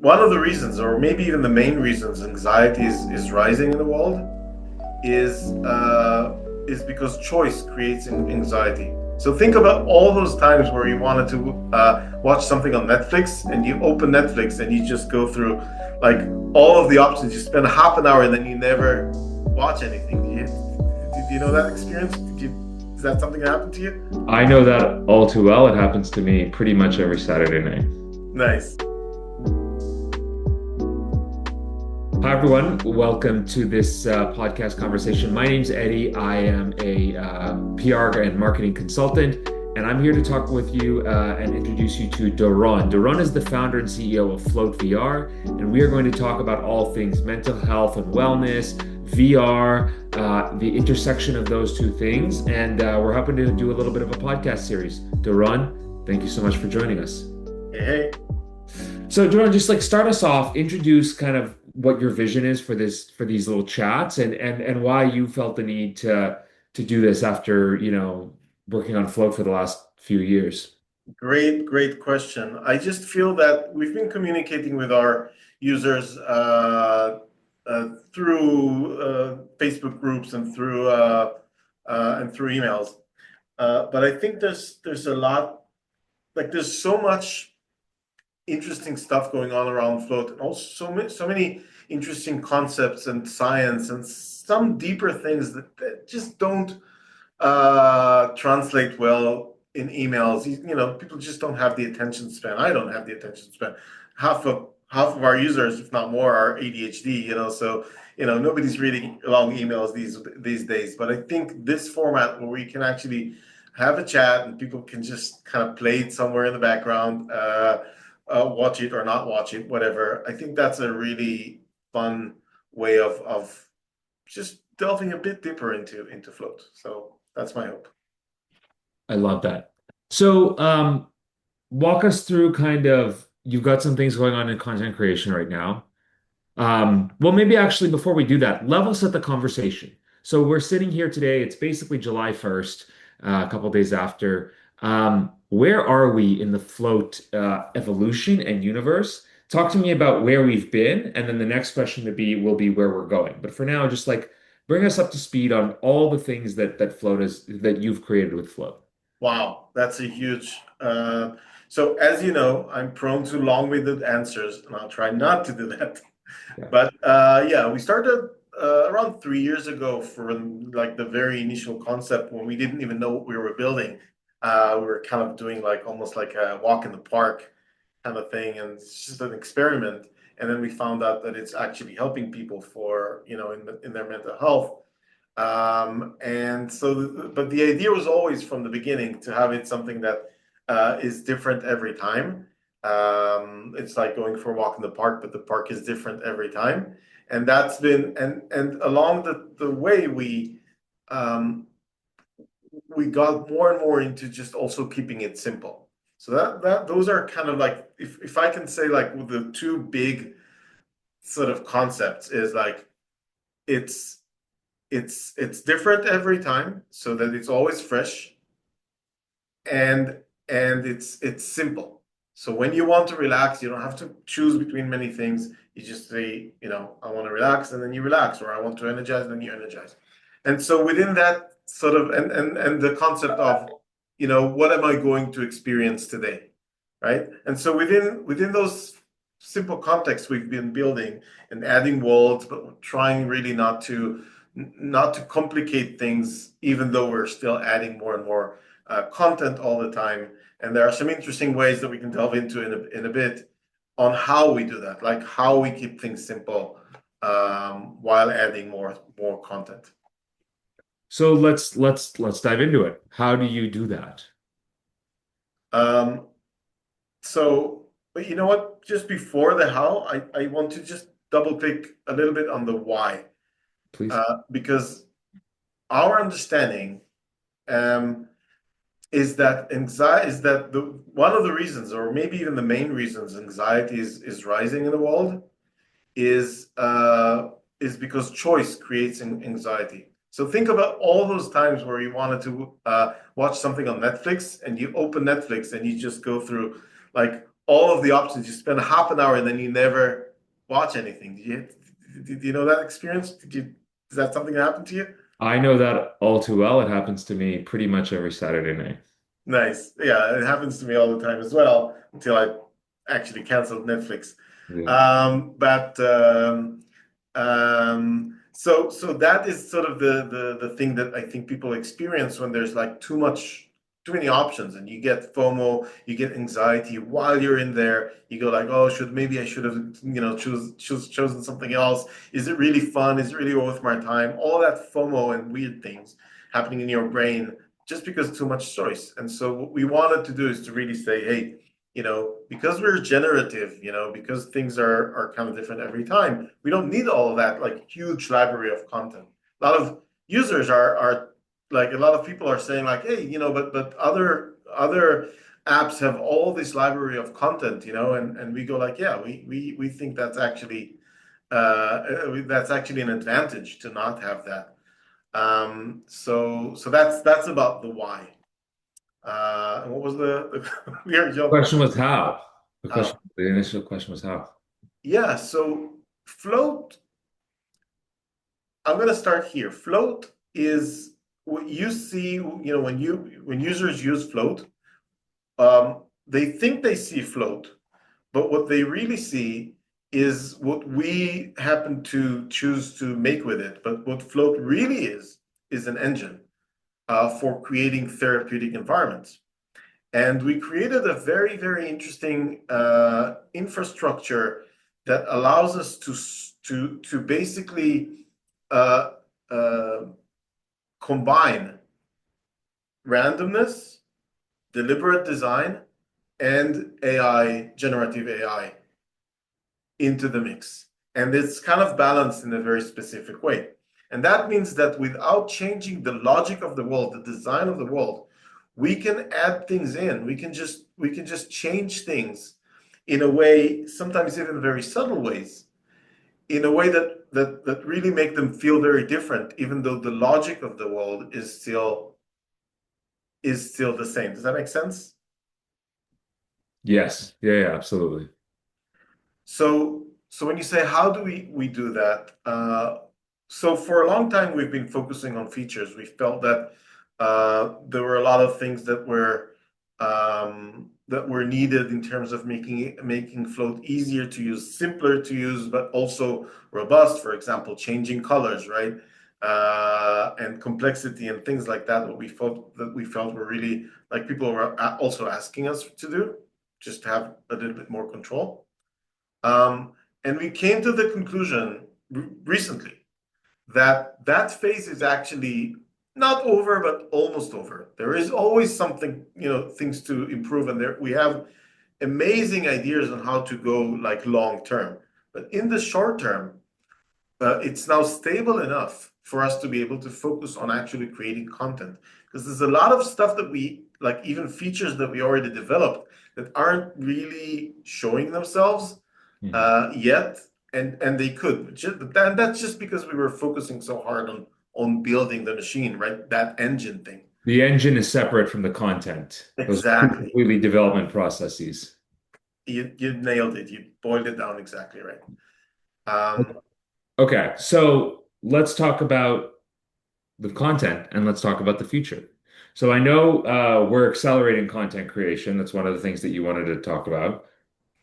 one of the reasons, or maybe even the main reasons, anxiety is rising in the world is because choice creates anxiety. So think about all those times where you wanted to watch something on Netflix, and you open Netflix and you just go through like all of the options. You spend half an hour and then you never watch anything. Do you know that experience? Is that something that happened to you? I know that all too well. It happens to me pretty much every Saturday night. Nice. Hi, everyone. Welcome to this podcast conversation. My name's Eddie. I am a PR and marketing consultant, and I'm here to talk with you and introduce you to Doron. Doron is the founder and CEO of FloatVR, and we are going to talk about all things mental health and wellness, VR, the intersection of those two things, and we're hoping to do a little bit of a podcast series. Doron, thank you so much for joining us. Hey. So, Jordan, just like start us off, introduce kind of what your vision is for these little chats and why you felt the need to do this after, working on Float for the last few years. Great question. I just feel that we've been communicating with our users through Facebook groups and through emails. But I think there's a lot, like there's so much interesting stuff going on around Float, and also so many interesting concepts and science and some deeper things that just don't translate well in emails. People just don't have the attention span. I don't have the attention span. Half of our users, if not more, are ADHD. So nobody's reading long emails these days. But I think this format where we can actually have a chat and people can just kind of play it somewhere in the background, watch it or not watch it, whatever. I think that's a really fun way of just delving a bit deeper into Float. So that's my hope. I love that. So, walk us through kind of, you've got some things going on in content creation right now. Well, maybe actually before we do that, level set the conversation. So we're sitting here today, it's basically July 1st, a couple days after. Where are we in the Float evolution and universe? Talk to me about where we've been, and then the next question will be where we're going. But for now, just like bring us up to speed on all the things that you've created with Float. Wow, that's a huge. So as you know, I'm prone to long-winded answers, and I'll try not to do that. Yeah. But yeah, we started around 3 years ago for like the very initial concept when we didn't even know what we were building. We were kind of doing like almost like a walk in the park kind of thing, and it's just an experiment. And then we found out that it's actually helping people for in their mental health. And so, but the idea was always from the beginning to have it something that is different every time. It's like going for a walk in the park, but the park is different every time. And that's been, and along the way, we got more and more into just also keeping it simple. So that those are kind of like, if I can say, like the two big sort of concepts is like it's it's different every time, so that it's always fresh, and it's simple. So when you want to relax, you don't have to choose between many things. You just say, I want to relax, and then you relax, or I want to energize, and then you energize. And so within that sort of, and the concept of, what am I going to experience today, right? And so within those simple contexts, we've been building and adding worlds, but trying really not to complicate things, even though we're still adding more and more content all the time. And there are some interesting ways that we can delve into in a bit on how we do that, like how we keep things simple while adding more content. So let's dive into it. How do you do that? Um, so, but you know what? Just before the how, I want to just double click a little bit on the why, Please. because our understanding is that the one of the reasons, or maybe even the main reasons, anxiety is rising in the world is because choice creates anxiety. So think about all those times where you wanted to watch something on Netflix, and you open Netflix and you just go through like all of the options. You spend half an hour and then you never watch anything. Do you know that experience? Is that something that happened to you? I know that all too well. It happens to me pretty much every Saturday night. Nice. Yeah, it happens to me all the time as well until I actually canceled Netflix. Yeah. So that is sort of the thing that I think people experience when there's like too many options, and you get FOMO, you get anxiety while you're in there. You go like, oh, maybe I should have, chosen something else. Is it really fun? Is it really worth my time? All that FOMO and weird things happening in your brain just because too much choice. And so what we wanted to do is to really say, hey, because we're generative, because things are kind of different every time, we don't need all of that like huge library of content. A lot of users are like, a lot of people are saying like, hey, but other apps have all this library of content, and we go like, yeah, we think that's actually an advantage to not have that. So that's about the why. And what was we are The jumping. question was how. Oh, The initial question was how. yeah. So float, I'm going to start here. Float is what you see, when users use float, they think they see float, but what they really see is what we happen to choose to make with it. But what float really is an engine for creating therapeutic environments. And we created a very, very interesting infrastructure that allows us to basically uh, uh, combine randomness, deliberate design, and AI, generative AI, into the mix. And it's kind of balanced in a very specific way. And that means that without changing the logic of the world, the design of the world, we can add things in. We can just change things in a way, sometimes even very subtle ways, in a way that really make them feel very different, even though the logic of the world is still the same. Does that make sense? Yes. Yeah, yeah, absolutely. So when you say how do we do that? So for a long time we've been focusing on features. We felt that there were a lot of things that were needed in terms of making Float easier to use, simpler to use, but also robust. For example, changing colors, right? And complexity and things like that. What we felt were really like people were also asking us to do, just to have a little bit more control. Um, and we came to the conclusion recently that that phase is actually not over, but almost over. There is always something, things to improve, and we have amazing ideas on how to go like long term. But in the short term, it's now stable enough for us to be able to focus on actually creating content. Because there's a lot of stuff that we like, even features that we already developed that aren't really showing themselves Mhm. yet, and they could. But that's just because we were focusing so hard on building the machine, right? That engine thing. The engine is separate from the content. Those are two Exactly. completely development processes. You nailed it. You boiled it down exactly right. Um, Okay, so let's talk about the content and let's talk about the future. So I know we're accelerating content creation. That's one of the things that you wanted to talk about.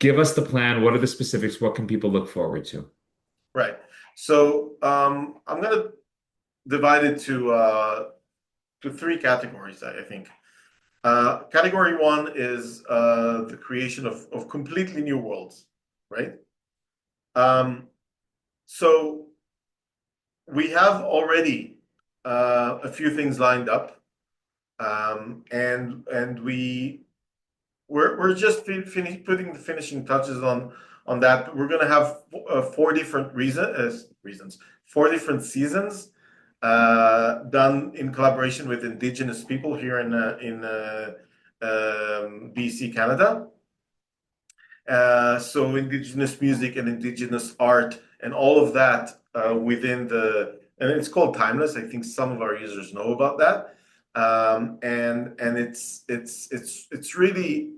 Give us the plan. What are the specifics? What can people look forward to? right. So I'm gonna divide it to three categories, I think. Category one is the creation of completely new worlds, right? Um, so we have already a few things lined up, and we're just putting the finishing touches on that. We're gonna have four different reasons, four different seasons done in collaboration with Indigenous people here in BC, Canada. So Indigenous music and Indigenous art and all of that and it's called Timeless. I think some of our users know about that. And it's really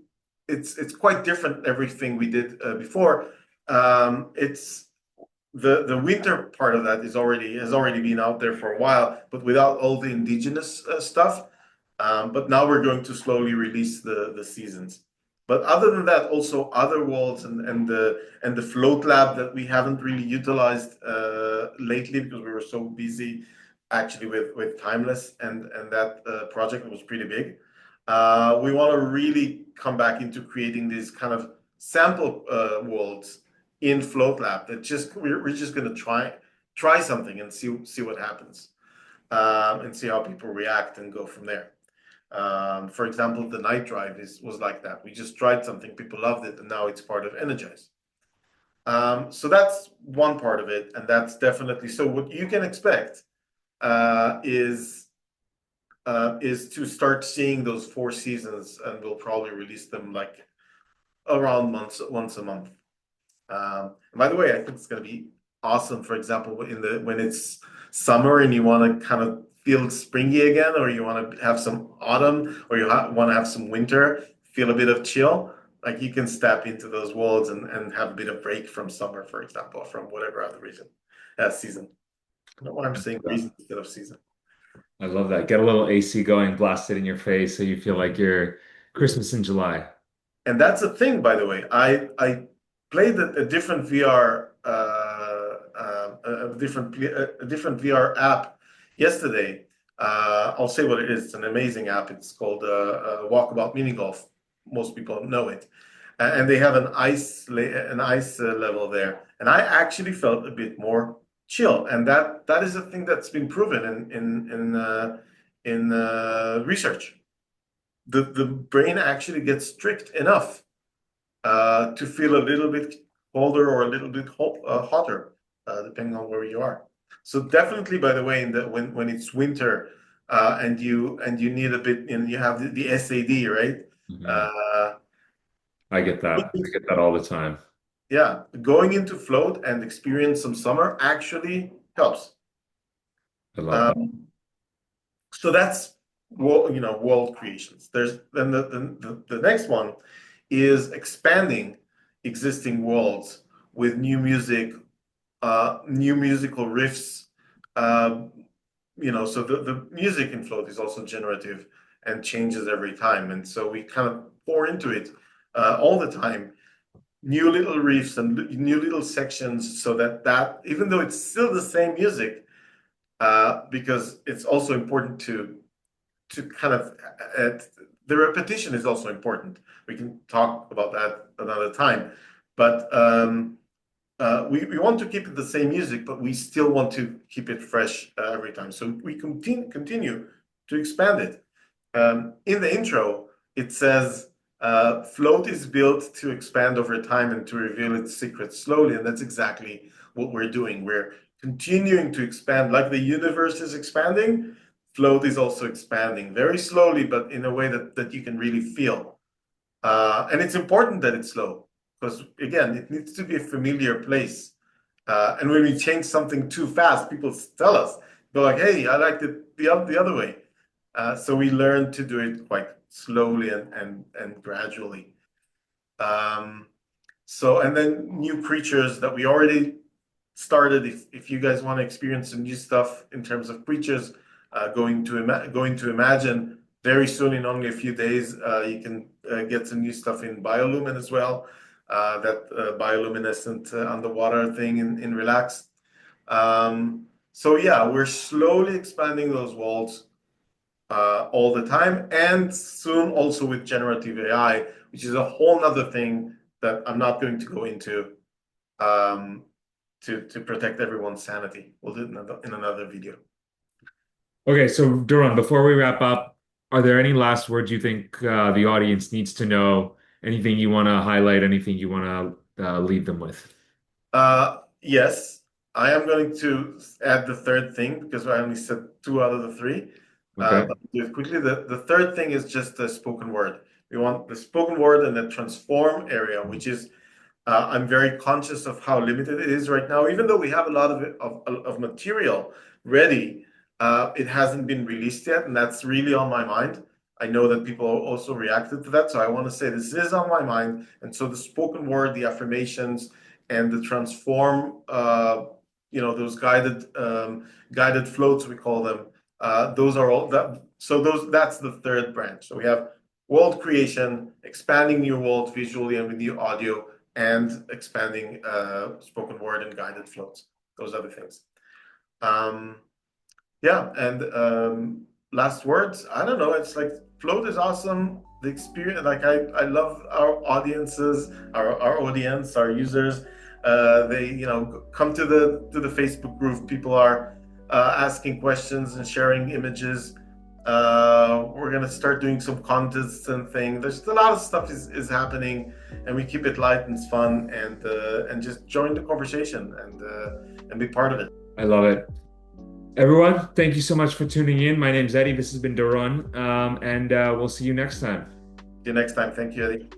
it's quite different than everything we did before. It's the winter part of that is already has already been out there for a while, but without all the indigenous stuff. But now we're going to slowly release the seasons. But other than that, also other worlds and the float lab that we haven't really utilized lately because we were so busy actually with Timeless and that project was pretty big. We want to really come back into creating these kind of sample worlds in Float Lab that just we're just going to try something and see what happens and see how people react and go from there. For example, the night drive was like that. We just tried something, people loved it, and now it's part of Energize. So that's one part of it, and that's definitely so. What you can expect uh, is is to start seeing those four seasons, and we'll probably release them like around once a month. By the way, I think it's going to be awesome. For example, when it's summer and you want to kind of feel springy again, or you want to have some autumn, or you want to have some winter, feel a bit of chill. Like you can step into those worlds and have a bit of break from summer, for example, from whatever other reason, season. I don't know why I'm saying reason instead of season. I love that. Get a little AC going, blast it in your face so you feel like you're Christmas in July. And that's a thing, by the way. I played a different VR a different VR app yesterday. I'll say what it is. It's an amazing app. It's called Walkabout Mini Golf. Most people know it, and they have an ice level there. And I actually felt a bit more chill, and that is a thing that's been proven in research. The brain actually gets strict enough to feel a little bit colder or a little bit hotter, depending on where you are. So definitely, by the way, when it's winter and you need a bit, and you have the SAD, right? Mhm. Uh, I get that. I get that all the time. yeah, going into float and experience some summer actually helps. I love that. Um, so that's world creations. There's then the next one is expanding existing worlds with new music, new musical riffs. Um, so the music in Float is also generative and changes every time, and so we kind of pour into it all the time. New little riffs and new little sections, so that even though it's still the same music, because it's also important to kind of uh, the repetition is also important. We can talk about that another time, but we want to keep it the same music, but we still want to keep it fresh every time. So we continue to expand it. In the intro, it says, Float is built to expand over time and to reveal its secrets slowly. And that's exactly what we're doing. We're continuing to expand like the universe is expanding. Float is also expanding very slowly, but in a way that you can really feel. And it's important that it's slow because, again, it needs to be a familiar place. And when we change something too fast, people tell us, go like, hey, I liked it the other way. So we learn to do it quite slowly and gradually. Um, and then new creatures that we already started. If you guys want to experience some new stuff in terms of creatures, going to Imagine very soon in only a few days, you can get some new stuff in Biolumin as well. That bioluminescent underwater thing in Relax. So yeah, we're slowly expanding those walls all the time, and soon also with generative AI, which is a whole nother thing that I'm not going to go into um, to protect everyone's sanity. We'll do it in another video. Okay, so Duran, before we wrap up, are there any last words you think the audience needs to know? Anything you want to highlight? Anything you want to leave them with? Yes, I am going to add the third thing because I only said two out of the three. Okay. But I'll do it quickly. The third thing is just the spoken word. We want the spoken word and the transform area, which is I'm very conscious of how limited it is right now. Even though we have a lot of material ready, it hasn't been released yet, and that's really on my mind. I know that people also reacted to that, so I want to say this is on my mind. And so the spoken word, the affirmations, and the transform, those guided floats, we call them. Those are all that. So that's the third branch. So we have world creation, expanding new world visually and with new audio, and expanding spoken word and guided floats. Those are the things. Yeah, and last words. I don't know. It's like Float is awesome. The experience, like I love our audiences, our audience, our users. They come to the Facebook group. People are asking questions and sharing images. We're gonna start doing some contests and things. There's a lot of stuff is happening, and we keep it light and fun, and just join the conversation and be part of it. I love it. Everyone, thank you so much for tuning in. My name's Eddie. This has been Doron, and we'll see you next time. See you next time. Thank you, Eddie.